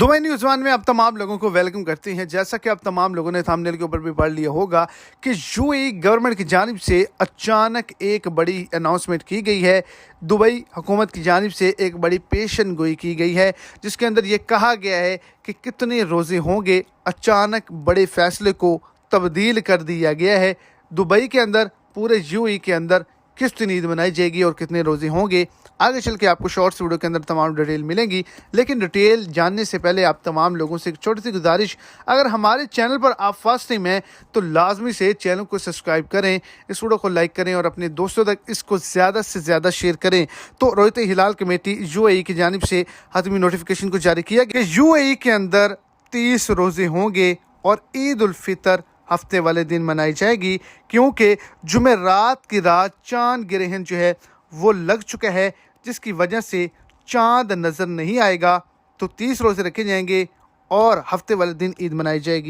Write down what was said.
Dubai news one में आप तमाम लोगों को वेलकम करते हैं। जैसा कि आप तमाम लोगों ने थंबनेल के ऊपर भी पढ़ लिया होगा कि यूएई गवर्नमेंट की जानिब से अचानक एक बड़ी अनाउंसमेंट की गई है। दुबई हुकूमत की जानिब से एक बड़ी पेशन गोई की गई है, जिसके अंदर ये कहा गया है कि कितने रोज़े होंगे। अचानक बड़े फैसले को तब्दील कर दिया गया है। दुबई के अंदर, पूरे यूएई के अंदर किस दिन ईद मनाई जाएगी और कितने रोज़े होंगे, आगे चल के आपको शॉर्ट्स वीडियो के अंदर तमाम डिटेल मिलेंगी। लेकिन डिटेल जानने से पहले आप तमाम लोगों से एक छोटी सी गुजारिश, अगर हमारे चैनल पर आप फर्स्ट टाइम हैं तो लाजमी से चैनल को सब्सक्राइब करें, इस वीडियो को लाइक करें और अपने दोस्तों तक इसको ज़्यादा से ज़्यादा शेयर करें। तो रोयत हिलाल कमेटी यूएई की जानिब से हतमी नोटिफिकेशन को जारी किया कि यूएई के अंदर 30 रोज़े होंगे और ईद उल फितर हफ्ते वाले दिन मनाई जाएगी, क्योंकि जुमेरात की रात चांद ग्रहण जो है वो लग चुका है, जिसकी वजह से चांद नज़र नहीं आएगा। तो 30 रोज़े रखे जाएंगे और हफ्ते वाले दिन ईद मनाई जाएगी।